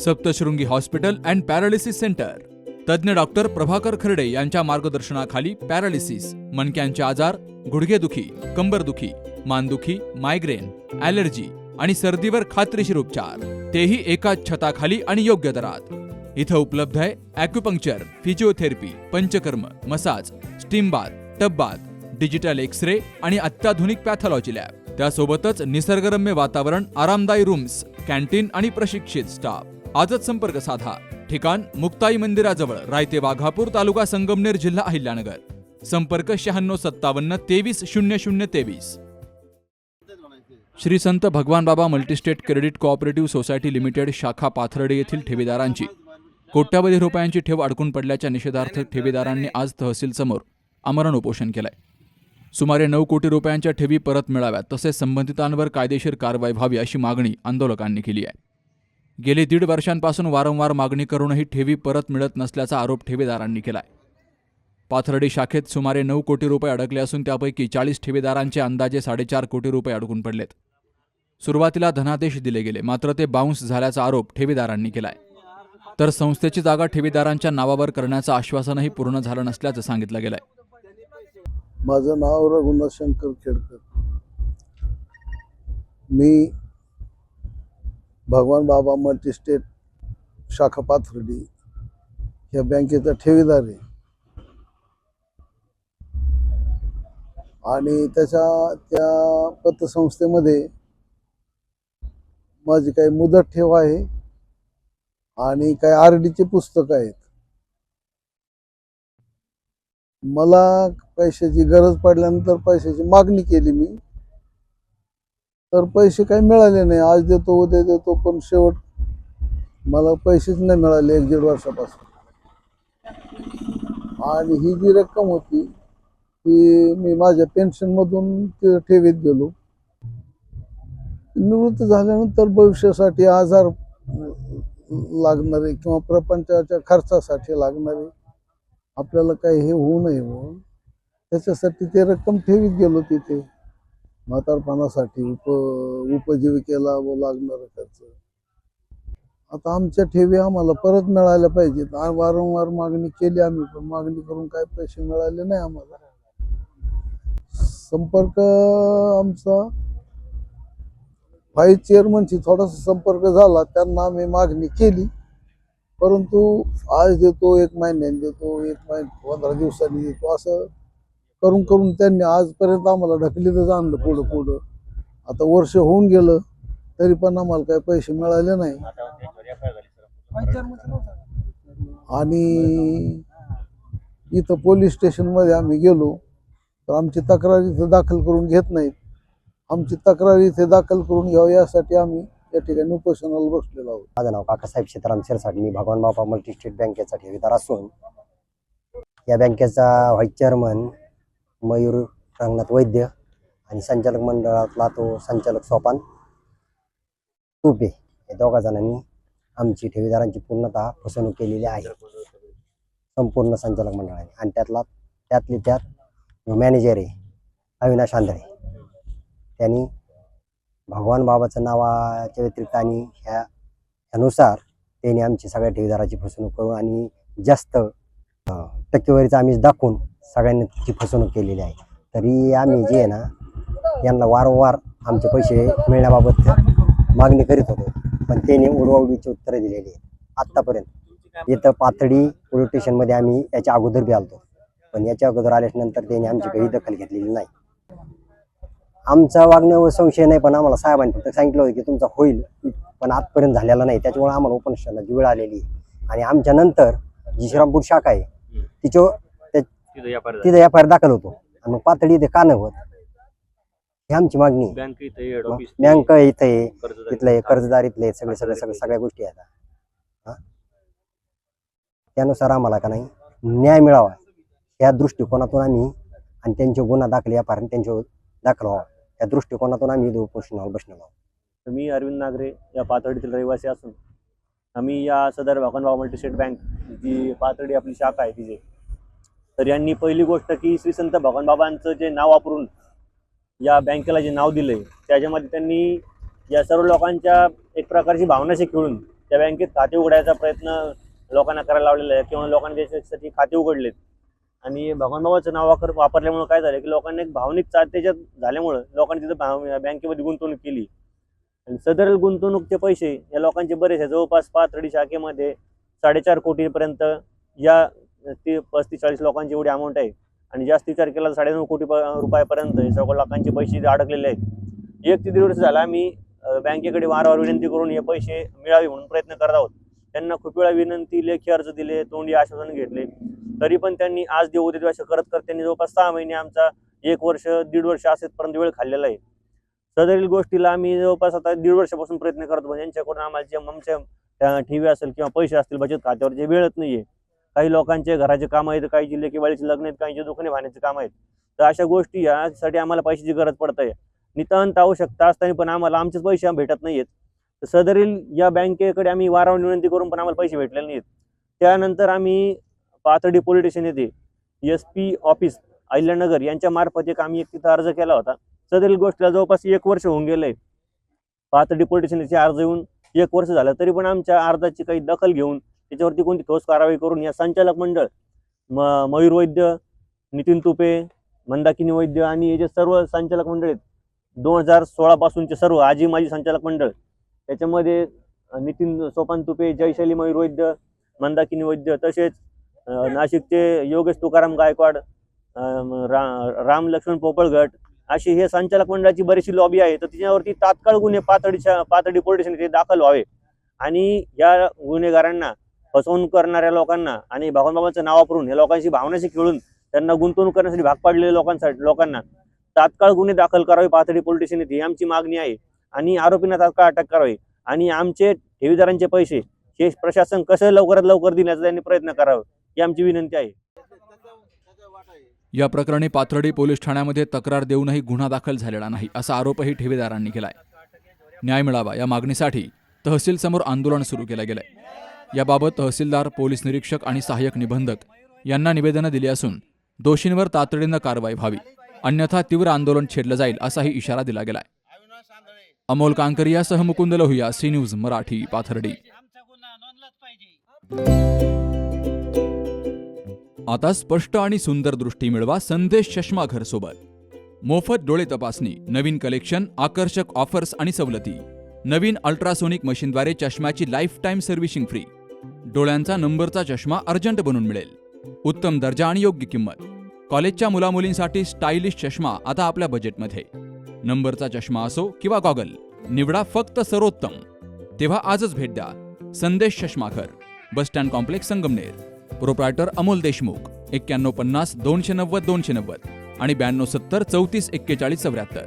Saptashrungi hospital and paralysis centre. तज्ञ doctor Prabhakar खर्डे यांच्या मार्गदर्शनाखाली पॅरालिसिस, मणक्यांचे आजार, गुडघेदुखी, कंबरदुखी, मानदुखी, मायग्रेन, ॲलर्जी आणि सर्दीवर खात्रीशीर उपचार, तेही एकाच छताखाली आणि योग्य दरात। इथं उपलब्ध आहे acupuncture, physiotherapy, panchakarma, massage, steam bath, tub bath, digital x-ray आणि अत्याधुनिक पॅथॉलॉजी लॅब। त्यासोबतच निसर्गरम्य वातावरण, आरामदायी रूम्स, कॅन्टीन आणि प्रशिक्षित स्टाफ। आजच संपर्क साधा। ठिकाण मुक्ताई मंदिराजवळ, रायते वाघापूर, तालुका संगमनेर, जिल्हा अहिल्यानगर। संपर्क 9657 230023। श्री संत भगवान बाबा multi-state credit cooperative society limited शाखा पाथर्डी येथील ठेवीदारांची कोट्यावधी रुपयांची ठेव अडकून पडल्याच्या निषेधार्थ ठेवीदारांनी आज तहसील समोर आमरण उपोषण केलंय। सुमारे 9 कोटी रुपयांच्या ठेवी परत मिळाव्यात, तसेच संबंधितांवर कायदेशीर कारवाई व्हावी अशी मागणी आंदोलकांनी केली आहे। गेली 1.5 वर्षांपासून वारंवार मागणी करूनही ठेवी परत मिळत नसल्याचा आरोप ठेवीदारांनी केलाय। पाथर्डी शाखेत सुमारे 9 कोटी रुपये अडकले असून त्यापैकी 40 ठेवीदारांचे अंदाजे 4.5 कोटी रुपये अडकून पडलेत। सुरुवातीला धनादेश दिले गेले, मात्र ते बाउन्स झाल्याचा आरोप ठेवीदारांनी केलाय। तर संस्थेची जागा ठेवीदारांच्या नावावर करण्याचं आश्वासनही पूर्ण झालं नसल्याचं सांगितलं गेलंय। माझं नाव रघुनाथ शंकर खेडकर। मी भगवान बाबा मल्टीस्टेट शाखा पाथर्डी या बँकेचा ठेवीदार आहे आणि त्या पतसंस्थेमध्ये माझी काही मुदत ठेव आहे आणि काही आरडीचे पुस्तक आहेत। मला पैशाची गरज पडल्यानंतर पैशाची मागणी केली मी, तर पैसे काही मिळाले नाही। आज देतो उद्या देतो, पण शेवट मला पैसेच नाही मिळाले 1-1.5 वर्षापासून। आणि ही जी रक्कम होती ती मी माझ्या पेन्शनमधून ठेवीत गेलो। निवृत्त झाल्यानंतर भविष्यासाठी आजार लागणारे किंवा प्रपंचाच्या खर्चासाठी लागणारे आपल्याला काही हे होऊ नये म्हणून त्याच्यासाठी ते रक्कम ठेवीत गेलो तिथे, म्हातारपणासाठी उपजीविकेला लागणारा खर्च। आता आमच्या ठेवी आम्हाला परत मिळायला पाहिजेत। वारंवार मागणी केली आम्ही, पण मागणी करून काही पैसे मिळाले नाही आम्हाला। संपर्क आमचा व्हाईस चेअरमनशी थोडासा संपर्क झाला, त्यांना आम्ही मागणी केली, परंतु आज देतो, 1 महिन्याने देतो, 15 दिवसांनी देतो, असं करून करून त्यांनी आजपर्यंत आम्हाला ढकलीतच आणलं पुढं। आता वर्ष होऊन गेलं तरी पण आम्हाला काही पैसे मिळाले नाही। आणि इथं पोलीस स्टेशनमध्ये आम्ही गेलो तर आमची तक्रार इथं दाखल करून घेत नाहीत। आमची तक्रार इथे दाखल करून घ्यावी यासाठी आम्ही या ठिकाणी उपोषणाला बसलेलो आहोत। माझं नाव काकासाहेब सीताराम शिरसाट। मी भगवान बाबा मल्टीस्टेट बँकेचा ठेवीदार असून या बँकेचा व्हाईस चेअरमन मयूर रंगनाथ वैद्य आणि संचालक मंडळातला तो संचालक सोपान तुपे या 2 जणांनी आमची ठेवीदारांची पूर्णतः फसवणूक केलेली आहे, संपूर्ण संचालक मंडळाने। आणि त्यातली मॅनेजर आहे अविनाश आंधळे, त्यांनी भगवान बाबाचं नावाच्या व्यतिरिक्त आणि ह्यानुसार त्यांनी आमची सगळ्या ठेवीदाराची फसवणूक करून आणि जास्त टक्केवारीचा आम्ही दाखवून सगळ्यांनी तिची फसवणूक केलेली आहे। तरी आम्ही जे आहे ना, यांना वारंवार आमचे पैसे मिळण्याबाबत मागणी करीत होतो, पण त्यांनी उडवाउडीची उत्तरं दिलेली आहेत आत्तापर्यंत। इथं पाथर्डी पोलीस स्टेशनमध्ये आम्ही याच्या अगोदर बी आलतो, पण याच्या अगोदर आल्यानंतर त्यांनी आमची काही दखल घेतलेली नाही। आमचा वागण्यावर संशय नाही, पण आम्हाला साहेबांनी फक्त सांगितलं होतं की तुमचा होईल, पण आजपर्यंत झालेला नाही। त्याच्यामुळे आम्हाला उपोषणाची वेळ आलेली आहे। आणि आमच्या नंतर जी श्रीरामपूर शाखा आहे तिथं एफ-आय-आर दाखल होतो, आणि मग पाथर्डी इथे का नाही होत ही आमची मागणी। बँक इथे तिथले कर्जदार इथले सगळ्या गोष्टी आहेत। त्यानुसार आम्हाला का नाही न्याय मिळावा या दृष्टिकोनातून आम्ही, आणि त्यांचे गुन्हा दाखल एफ-आय-आर त्यांच्यावर दाखल व्हावा या दृष्टिकोनातून आम्ही उपोषणाला बसलेलो आहोत। मी अरविंद नागरे या पाथर्डीतील रहिवासी असून आम्ही या सदर भगवान बाबा मल्टीस्टेट बँक जी पाथर्डी आपली शाखा आहे तिथे, तर यांनी पहिली गोष्ट की श्री संत भगवान बाबांचं जे नाव वापरून या बँकेला जे नाव दिलंय त्याच्यामध्ये त्यांनी या सर्व लोकांच्या एक प्रकारची भावनाशी खेळून त्या बँकेत खाते उघडायचा प्रयत्न लोकांना करायला लावलेला आहे किंवा लोकांनी त्याच्यासाठी खाते उघडलेत. आणि भगवान बाबाचं नाव वापरल्यामुळे काय झालं की लोकांना एक भावनिक चाल त्याच्यात झाल्यामुळं लोकांनी तिथं बँकेमध्ये गुंतवणूक केली. आणि सदरील गुंतवणूकचे पैसे या लोकांचे बरेचसे जवळपास पाथर्डी शाखेमध्ये 4.5 कोटीपर्यंत या 35-40 लोकांची एवढी अमाऊंट आहे. आणि जास्त विचार केला तर 9.5 कोटी रुपयापर्यंत हे सगळ्या लोकांचे पैसे इथे अडकलेले आहेत. 1 ते 1.5 वर्ष झाला मी बँकेकडे वारंवार विनंती करून हे पैसे मिळावे म्हणून प्रयत्न करत आहोत. त्यांना खूप वेळा विनंती, लेखी अर्ज दिले, तोंडी आश्वासन घेतले, तरी पण त्यांनी आज देऊ उद्या असं करत त्यांनी जवळपास 6 महिने आमचा 1 वर्ष 1.5 वर्ष असेपर्यंत वेळ खाल्लेला आहे. सदरील गोष्टीला आम्ही जवळपास आता 1.5 वर्षापासून प्रयत्न करतो. यांच्याकडून आम्हाला जे आमच्या ठेवी असेल किंवा पैसे असतील बचत खात्यावर जे वेळच नाहीये. काही लोकांचे घराचे काम आहेत, काहींची लेकीवाळीचे लग्न आहेत, काहींचे दुकाने भाण्याचे काम आहेत. तर अशा गोष्टी यासाठी आम्हाला पैशाची गरज पडत आहे. नितांत आवश्यकता असताना पण आम्हाला आमचेच पैसे भेटत नाहीयेत. तर सदरील या बँकेकडे आम्ही वारंवार विनंती करून पण आम्हाला पैसे भेटलेले नाहीत. त्यानंतर आम्ही पाथर्डी पोलीस स्टेशन येथे SP ऑफिस अहिल्यानगर यांच्या मार्फत एक आम्ही तिथं अर्ज केला होता. सदरील गोष्टीला जवळपास 1 वर्ष होऊन गेलंय. पाथर्डी पोलीस स्टेशनचे अर्ज येऊन 1 वर्ष झालं, तरी पण आमच्या अर्जाची काही दखल घेऊन त्याच्यावरती कोणती ठोस कारवाई करून या संचालक मंडळ मयूर वैद्य, नितीन तुपे, मंदाकिनी वैद्य आणि हे जे सर्व संचालक मंडळ आहेत 2016 पासूनचे सर्व आजी माजी संचालक मंडळ, त्याच्यामध्ये नितीन सोपान तुपे, जयशैली मयूर वैद्य, मंदाकिनी वैद्य, तसेच नाशिकचे योगेश तुकाराम गायकवाड, राम लक्ष्मण पोपळगट, अशी हे संचालक मंडळाची बरीचशी लॉबी आहे. तर तिच्यावरती तात्काळ गुन्हे पाथर्डी पोलीस स्टेशन दाखल व्हावे आणि या गुन्हेगारांना, फसवणूक करणाऱ्या लोकांना आणि भगवान बाबांचं नाव वापरून या लोकांशी भावनाशी खेळून त्यांना गुंतवणूक करण्यासाठी भाग पाडलेल्या लोकांना तात्काळ गुन्हे दाखल करावे पाथर्डी पोलीस स्टेशन येथे, ही आमची मागणी आहे. आणि आरोपींना तात्काळ अटक करावी आणि आमचे ठेवीदारांचे पैसे हे प्रशासन कसं लवकरात लवकर देण्याचा त्यांनी प्रयत्न करावा, ही आमची विनंती आहे. या प्रकरणी पाथर्डी पोलीस ठाण्यामध्ये तक्रार देऊनही गुन्हा दाखल झालेला नाही, असा आरोपही ठेवीदारांनी केलाय. न्याय मिळावा या मागणीसाठी तहसीलसमोर आंदोलन सुरू केलं गेलंय. याबाबत तहसीलदार, पोलीस निरीक्षक आणि सहाय्यक निबंधक यांना निवेदनं दिली असून दोषींवर तातडीनं कारवाई व्हावी, अन्यथा तीव्र आंदोलन छेडलं जाईल असाही इशारा दिला गेलाय. अमोल कांकरियासह मुकुंद लोहिया, सी न्यूज मराठी, पाथर्डी. आता स्पष्ट आणि सुंदर दृष्टी मिळवा संदेश चष्माघर सोबत. मोफत डोळे तपासणी, नवीन कलेक्शन, आकर्षक ऑफर्स आणि सवलती. नवीन अल्ट्रासोनिक मशीनद्वारे चष्म्याची लाईफ टाईम सर्व्हिसिंग फ्री. डोळ्यांचा नंबरचा चष्मा अर्जंट बनून मिळेल. उत्तम दर्जा आणि योग्य किंमत. कॉलेजच्या मुलामुलींसाठी स्टायलिश चष्मा आता आपल्या बजेटमध्ये. नंबरचा चष्मा असो किंवा गॉगल, निवडा फक्त सर्वोत्तम. तेव्हा आजच भेट द्या Sandesh Chashmaghar, bus stand complex, Sangamner. Proprietor Amol Deshmukh. 9150 290 290 आणि 9270 34 41 74.